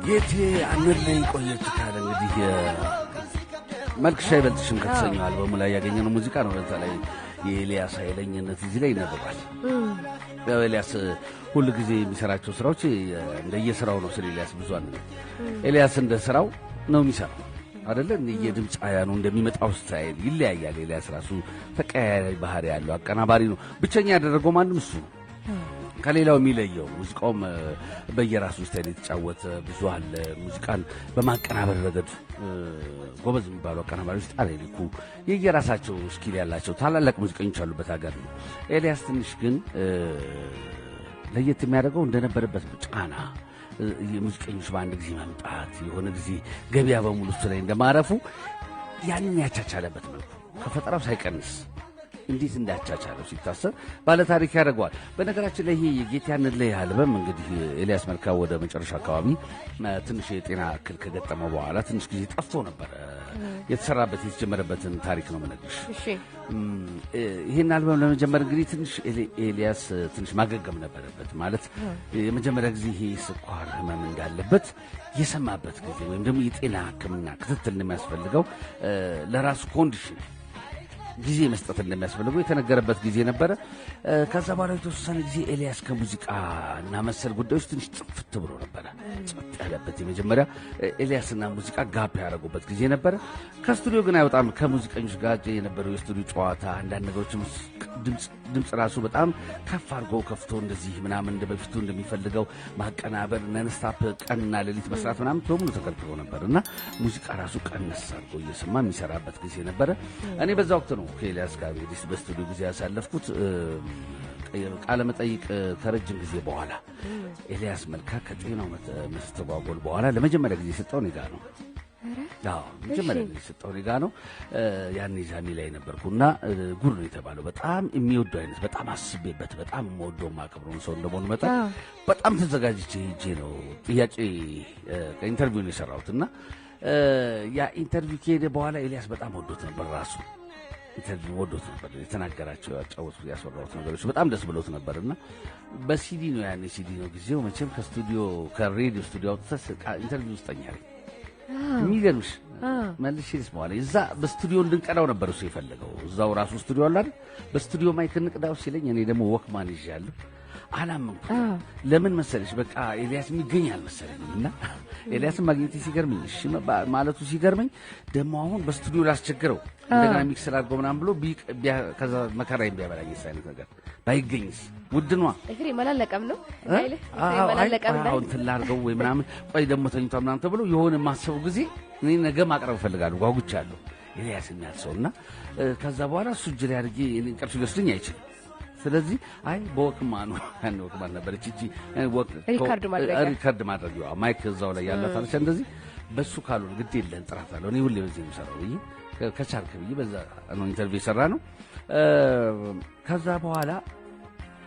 የቴ አንለይ ቆየች ካለ እንግዲህ መልክሽ አይበልጥሽም ከተሰኘው አልበሙ ላይ ያገኘነው ሙዚቃ ነው። በዛ ላይ የኤልያስ ኃይለኝነት እዚህ ላይ ይነበባል። ኤልያስ ሁሉ ጊዜ የሚሰራቸው ስራዎች እንደየስራው ነው። ስለ ኤልያስ ብዙ አንነ ኤልያስ እንደ ስራው ነው የሚሰራው አይደለ? የድምጽ አያኑ እንደሚመጣው ስታይል ይለያያል። ኤልያስ ራሱ ተቀያያሪ ባህሪ ያለው አቀናባሪ ነው። ብቸኛ ያደረገው ማንም እሱ ነው። ከሌላው የሚለየው ሙዚቃውም በየራሱ ስታይል የተጫወተ ብዙ አለ። ሙዚቃን በማቀናበር ረገድ ጎበዝ የሚባሉ አቀናባሪዎች ጣሊያን ሊኩ የየራሳቸው ስኪል ያላቸው ታላላቅ ሙዚቀኞች አሉበት ሀገር ነው። ኤልያስ ትንሽ ግን ለየት የሚያደርገው እንደነበረበት ጫና የሙዚቀኞች በአንድ ጊዜ መምጣት የሆነ ጊዜ ገበያ በሙሉ እሱ ላይ እንደማረፉ ያንን ያቻቻለበት መልኩ ከፈጠራው ሳይቀንስ እንዴት እንዳቻቻለው ሲታሰብ ባለ ታሪክ ያደርገዋል። በነገራችን ላይ ይሄ የጌታን ላይ አልበም እንግዲህ ኤልያስ መልካ ወደ መጨረሻ አካባቢ ትንሽ የጤና እክል ከገጠመው በኋላ ትንሽ ጊዜ ጠፍቶ ነበር። የተሰራበት የተጀመረበትን ታሪክ ነው የምነግርሽ። ይሄን አልበም ለመጀመር እንግዲህ ትንሽ ኤልያስ ትንሽ ማገገም ነበረበት። ማለት የመጀመሪያ ጊዜ ይሄ ስኳር ህመም እንዳለበት የሰማበት ጊዜ ወይም ደግሞ የጤና ሕክምና ክትትል እንደሚያስፈልገው ለራሱ ኮንዲሽን ጊዜ መስጠት እንደሚያስፈልገው የተነገረበት ጊዜ ነበረ። ከዛ በኋላ የተወሰነ ጊዜ ኤልያስ ከሙዚቃ እና መሰል ጉዳዮች ትንሽ ጥፍት ብሎ ነበረ። ጸጥ ያለበት የመጀመሪያ ኤልያስና ሙዚቃ ጋፕ ያደረጉበት ጊዜ ነበረ። ከስቱዲዮ ግን አይወጣም። ከሙዚቀኞች ጋር የነበረው የስቱዲዮ ጨዋታ አንዳንድ ነገሮችም ድምፅ ራሱ በጣም ከፍ አድርጎ ከፍቶ እንደዚህ ምናምን እንደ በፊቱ እንደሚፈልገው ማቀናበር ነንስታፕ ቀንና ሌሊት መስራት ምናምን በሙሉ ተከልክሎ ነበር እና ሙዚቃ ራሱ ቀነስ አድርጎ እየሰማ የሚሰራበት ጊዜ ነበረ። እኔ በዛ ወቅት ነው ከኤልያስ ጋር በስቱዲዮ ጊዜ ያሳለፍኩት። ቃለ መጠይቅ ከረጅም ጊዜ በኋላ ኤልያስ መልካ ከጤናው መስተጓጎል በኋላ ለመጀመሪያ ጊዜ የሰጠው እኔ ጋር ነው። መጀመሪያ ጊዜ የሰጠው እኔ ጋር ነው። ያኔ ዛሚ ላይ ነበርኩና ጉድ ነው የተባለው። በጣም የሚወደው አይነት በጣም አስቤበት በጣም የምወደው ማከብረውን ሰው እንደመሆኑ መጠን በጣም ተዘጋጅቼ ሄጄ ነው ጥያቄ ኢንተርቪውን የሰራሁትና ያ ኢንተርቪው ከሄደ በኋላ ኤልያስ በጣም ወዶት ነበር። ራሱ ኢንተርቪው ወዶት ነበር። የተናገራቸው ያጫወቱት ያስወራሁት ነገሮች በጣም ደስ ብሎት ነበርና በሲዲ ነው ያኔ ሲዲ ነው ጊዜው መቼም ከስቱዲዮ ከሬዲዮ ስቱዲዮ አውጥተህ ኢንተርቪው ውስጥ ጠኛለኝ። የሚገርምሽ መልሼ ልስማዋለ እዛ በስቱዲዮ እንድንቀዳው ነበር እሱ የፈለገው። እዛው ራሱ ስቱዲዮ አለ አይደል? በስቱዲዮ ማይክ እንቅዳው ሲለኝ እኔ ደግሞ ወክማን ይዣለሁ። አላመንኩ። ለምን መሰለሽ በቃ ኤልያስ የሚገኛል መሰለኝ እና ኤልያስን ማግኘት ሲገርመኝ እሺ ማለቱ ሲገርመኝ ደግሞ አሁን በስቱዲዮ ላስቸግረው እንደገና ሚክስ ላድርገው ምናምን ብሎ ከዛ መከራዬን ቢያበላኝ አይነት ነገር ባይገኝስ ውድኗ እግሬ መላለቀም ነው አይልህ መላለቀም ነው እንትን ላድርገው ወይ ምናምን ቆይ ደግሞ ተኝቷ ምናምን ተብሎ የሆነ ማሰቡ ጊዜ እኔ ነገ ማቅረብ እፈልጋለሁ ጓጉቻለሁ ኤልያስ የሚያልሰውና ከዛ በኋላ እሱ እጅ ላይ አድርጌ እንቅልፍ ሊወስድኝ አይችልም። ስለዚህ አይ በወክማ ነው ያን ወክማ ነበረች እጂ ሪካርድ ማድረጊያ ማይክ እዛው ላይ ያላት አለች። እንደዚህ በሱ ካልሆነ ግድ የለን ጥራት አለው እኔ ሁሌ በዚህ የምሰራው ብዬ ከቻልክ ብዬ በዛ ነው ኢንተርቪው የሰራ ነው። ከዛ በኋላ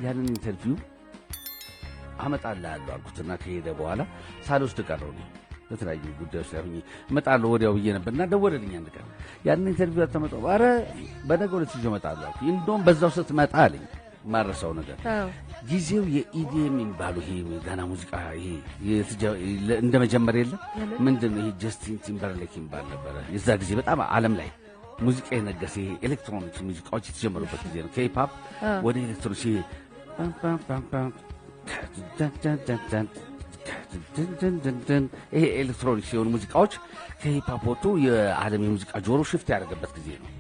ያንን ኢንተርቪው አመጣልሃለሁ አልኩትና ከሄደ በኋላ ሳልወስድ ቀረው ነው በተለያዩ ጉዳዮች ላይ ሆኜ እመጣለሁ ወዲያው ብዬ ነበርና ደወለልኝ አንድ ቀን ያንን ኢንተርቪው አተመጣው ኧረ በነገው ዕለት ይዤ እመጣለሁ አልኩኝ። እንደውም በዛው ስትመጣ አለኝ ማረሳው ነገር ጊዜው የኢዲኤም የሚባለው ይሄ ጋና ሙዚቃ ይሄ እንደ መጀመሪያ የለም ምንድነው ይሄ ጀስቲን ቲምበርሌክ የሚባል ነበረ። የዛ ጊዜ በጣም ዓለም ላይ ሙዚቃ የነገሰ ይሄ ኤሌክትሮኒክስ ሙዚቃዎች የተጀመሩበት ጊዜ ነው። ከሂፕ ወደ ኤሌክትሮኒክስ ይሄ ኤሌክትሮኒክስ የሆኑ ሙዚቃዎች ከሂፕ ሆፕ ወጥቶ የዓለም የሙዚቃ ጆሮ ሽፍት ያደረገበት ጊዜ ነው።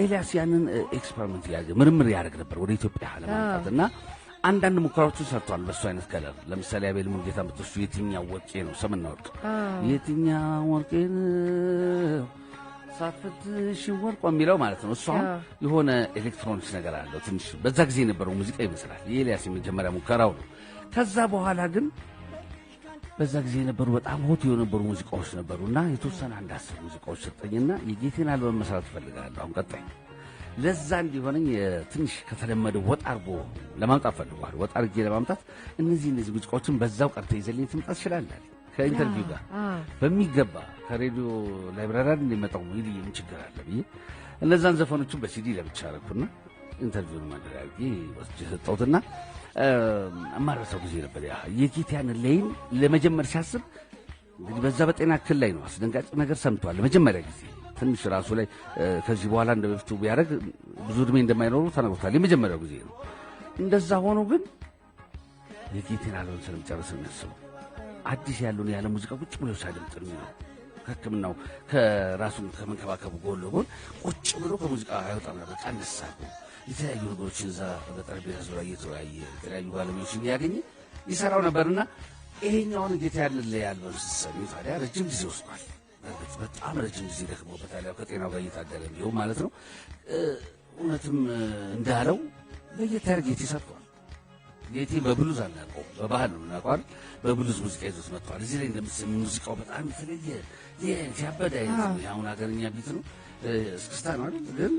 ኤልያስ ያንን ኤክስፐሪመንት ያደረገ ምርምር ያደረግ ነበር ወደ ኢትዮጵያ ለማምጣትና አንዳንድ ሙከራዎችን ሰርቷል በሱ አይነት ከለር። ለምሳሌ አቤል ሙሉጌታ ብትወስዱ የትኛው ወርቄ ነው ሰምና ወርቅ የትኛው ወርቄ ነው ሳፍትሽ ወርቆ የሚለው ማለት ነው። እሱ የሆነ ኤሌክትሮኒክስ ነገር አለው ትንሽ በዛ ጊዜ የነበረው ሙዚቃ ይመስላል። የኤልያስ የመጀመሪያ ሙከራው ነው። ከዛ በኋላ ግን በዛ ጊዜ የነበሩ በጣም ሆት የነበሩ ሙዚቃዎች ነበሩና የተወሰነ አንድ 10 ሙዚቃዎች ሰጠኝና የጌቴን አልበም መስራት እፈልጋለሁ አሁን ቀጣይ ለዛ እንዲሆነኝ ትንሽ ከተለመደው ወጣ አድርጎ ለማምጣት ፈልጓል። ወጣ አድርጌ ለማምጣት እነዚህ ሙዚቃዎችን በዛው ቀርተህ ይዘልኝ ትምጣት ይችላል። ከኢንተርቪው ጋር በሚገባ ከሬዲዮ ላይብራሪ እንደመጣው ነው ይልኝ ምን ችግር አለ ብዬ እነዛን ዘፈኖችን በሲዲ ለብቻ አደረኩና ኢንተርቪውን ማድረግ ወስጄ ሰጠሁትና አማራሰው ጊዜ ነበር ያ የጌታን ላይን ለመጀመር ሲያስብ እንግዲህ በዛ በጤና እክል ላይ ነው አስደንጋጭ ነገር ሰምቷል ለመጀመሪያ ጊዜ ትንሽ ራሱ ላይ ከዚህ በኋላ እንደ በፊቱ ቢያደርግ ብዙ እድሜ እንደማይኖሩ ተነግሮታል የመጀመሪያው ጊዜ ነው እንደዛ ሆኖ ግን የጌቴን አልበም ስለመጨረስ የሚያስበው አዲስ ያለውን ያለ ሙዚቃ ቁጭ ብሎ ሳይደምጥ ነው ከሕክምናው ከራሱን ከመንከባከቡ ጎን ለጎን ቁጭ ብሎ ከሙዚቃ አይወጣም ነበር ቀንሳሉ የተለያዩ ነገሮችን እዛ በጠረጴዛ ዙሪያ እየተወያየ የተለያዩ ባለሙያዎችን እያገኘ ይሰራው ነበርና ይሄኛውን ጌታ ያለው ሲሰሚ ታዲያ ረጅም ጊዜ ወስዷል በጣም ረጅም ጊዜ ደክሞበታል ያው ከጤናው ጋር እየታገለ ቢሆን ማለት ነው እውነትም እንዳለው ለየት ያለ ጌቴ ሰርቷል ጌቴ በብሉዝ አናውቀው በባህል ነው እናውቀዋል በብሉዝ ሙዚቃ ይዞት መጥቷል እዚህ ላይ እንደምትሰሚ ሙዚቃው በጣም የተለየ ያበደ አይነት ነው አሁን ሀገርኛ ቢት ነው እስክስታ ነው አይደል ግን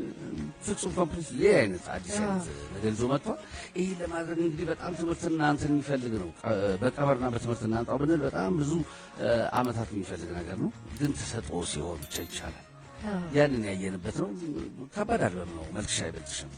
ፍጹም ኮምፕሊት አይነት አዲስ አይነት ነገር ይዞ መጥቷል ይሄ ለማድረግ እንግዲህ በጣም ትምህርትና እንትን የሚፈልግ ነው በቀበርና በትምህርትና አንጣው ብንል በጣም ብዙ አመታት የሚፈልግ ነገር ነው ግን ተሰጥኦ ሲሆን ብቻ ይቻላል ያንን ያየንበት ነው ከባድ አልበም ነው መልክሽ አይበልጥሽም